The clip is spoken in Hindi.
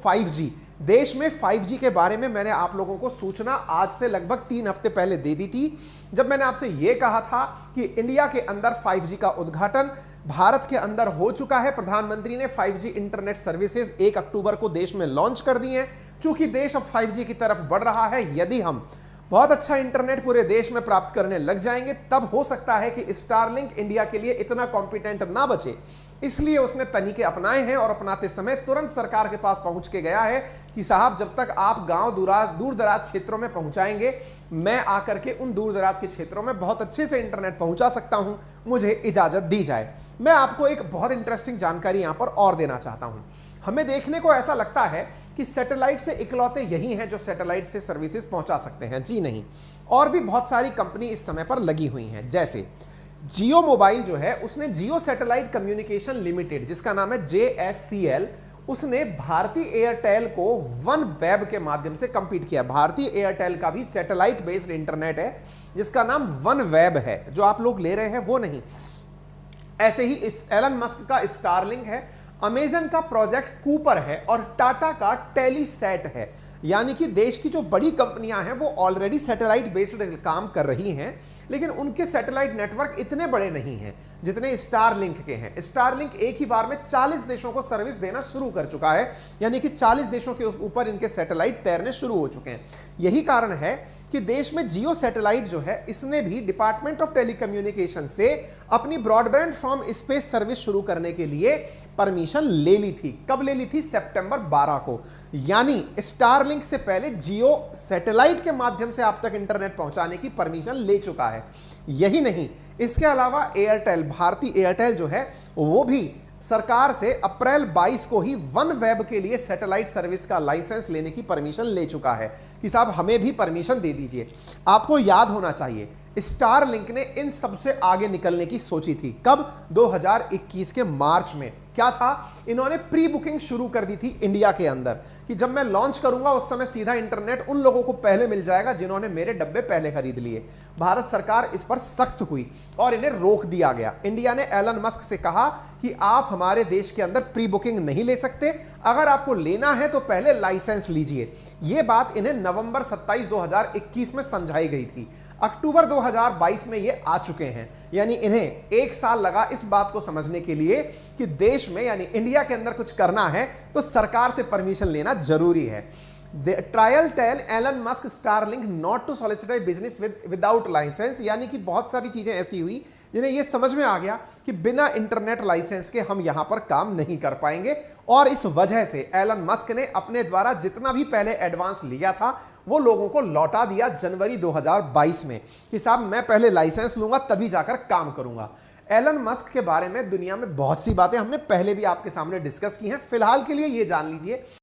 5G, देश में 5G के बारे में मैंने आप लोगों को सूचना आज से लगभग 3 हफ्ते पहले दे दी थी, जब मैंने आपसे यह कहा था कि इंडिया के अंदर 5G का उद्घाटन भारत के अंदर हो चुका है। प्रधानमंत्री ने 5G इंटरनेट सर्विसेज 1 अक्टूबर को देश में लॉन्च कर दी हैं। चूंकि देश अब 5G की तरफ बढ़ रहा है, यदि हम बहुत अच्छा इंटरनेट पूरे देश में प्राप्त करने लग जाएंगे, तब हो सकता है कि स्टारलिंक इंडिया के लिए इतना कॉम्पिटेंट ना बचे। इसलिए उसने तरीके अपनाए हैं और अपनाते समय तुरंत सरकार के पास पहुंच के गया है कि साहब, जब तक आप गांव दूर दराज क्षेत्रों में पहुंचाएंगे, मैं आकर के उन दूर दराज के क्षेत्रों में बहुत अच्छे से इंटरनेट पहुंचा सकता हूं, मुझे इजाजत दी जाए। मैं आपको एक बहुत इंटरेस्टिंग जानकारी यहां पर और देना चाहता हूं। हमें देखने को ऐसा लगता है कि सैटेलाइट से इकलौते यही हैं जो सैटेलाइट से सर्विसेज पहुंचा सकते हैं। जी नहीं, और भी बहुत सारी कंपनी इस समय पर लगी हुई हैं। जैसे जियो मोबाइल जो है, उसने जियो सैटेलाइट कम्युनिकेशन लिमिटेड, जिसका नाम है JSCL, उसने भारतीय एयरटेल को वन वेब के माध्यम से कंपीट किया। भारतीय एयरटेल का भी सैटेलाइट बेस्ड इंटरनेट है जिसका नाम वन वेब है, जो आप लोग ले रहे हैं वो नहीं। ऐसे ही इस एलन मस्क का स्टारलिंक है, अमेजन का प्रोजेक्ट कूपर है और टाटा का टेलीसैट है। यानी कि देश की जो बड़ी कंपनियां हैं वो ऑलरेडी सैटेलाइट बेस्ड काम कर रही हैं, लेकिन उनके सैटेलाइट नेटवर्क इतने बड़े नहीं हैं जितने स्टारलिंक के हैं। स्टारलिंक एक ही बार में 40 देशों को सर्विस देना शुरू कर चुका है, यानी कि 40 देशों के ऊपर इनके सैटेलाइट तैरने शुरू हो चुके हैं। यही कारण है कि देश में जियो सैटेलाइट जो है, इसने भी डिपार्टमेंट ऑफ टेलीकम्युनिकेशन से अपनी ब्रॉडबैंड फ्रॉम स्पेस सर्विस शुरू करने के लिए परमिशन ले ली थी। कब ले ली थी? सितंबर 12 को। यानी स्टारलिंक से पहले जियो सैटेलाइट के माध्यम से आप तक इंटरनेट पहुंचाने की परमिशन ले चुका है। यही नहीं, इसके अलावा एयरटेल, भारतीय एयरटेल जो है, वो भी सरकार से अप्रैल 22 को ही वन वेब के लिए सैटेलाइट सर्विस का लाइसेंस लेने की परमिशन ले चुका है कि साहब हमें भी परमिशन दे दीजिए। आपको याद होना चाहिए, स्टारलिंक ने इन सबसे आगे निकलने की सोची थी। कब? 2021 के मार्च में। क्या था? इन्होंने प्री बुकिंग शुरू कर दी थी इंडिया के अंदर कि जब मैं लॉन्च करूंगा उस समय सीधा इंटरनेट उन लोगों को पहले मिल जाएगा जिन्होंने मेरे डब्बे पहले खरीद लिए। भारत सरकार इस पर सख्त हुई और इन्हें रोक दिया गया। इंडिया ने एलन मस्क से कहा कि आप हमारे देश के अंदर प्री बुकिंग नहीं ले सकते, अगर आपको लेना है तो पहले लाइसेंस लीजिए। यह बात इन्हें नवंबर 27, 2021 में समझाई गई थी। अक्टूबर 2022 में ये आ चुके हैं, यानी इन्हें 1 साल लगा इस बात को समझने के लिए कि देश में यानी इंडिया के अंदर कुछ करना है तो सरकार से परमिशन लेना जरूरी है। Trial tell Elon Musk Starlink not to solicit business without licence, यानी कि बहुत सारी चीजें ऐसी हुई जिन्हें यह समझ में आ गया कि बिना इंटरनेट लाइसेंस के हम यहां पर काम नहीं कर पाएंगे। और इस वजह से एलन मस्क ने अपने द्वारा जितना भी पहले एडवांस लिया था वो लोगों को लौटा दिया जनवरी 2022 में कि साहब मैं पहले लाइसेंस लूंगा तभी जाकर काम करूंगा। एलन मस्क के बारे में दुनिया में बहुत सी बातें हमने पहले भी आपके सामने डिस्कस की हैं। फिलहाल के लिए ये जान लीजिए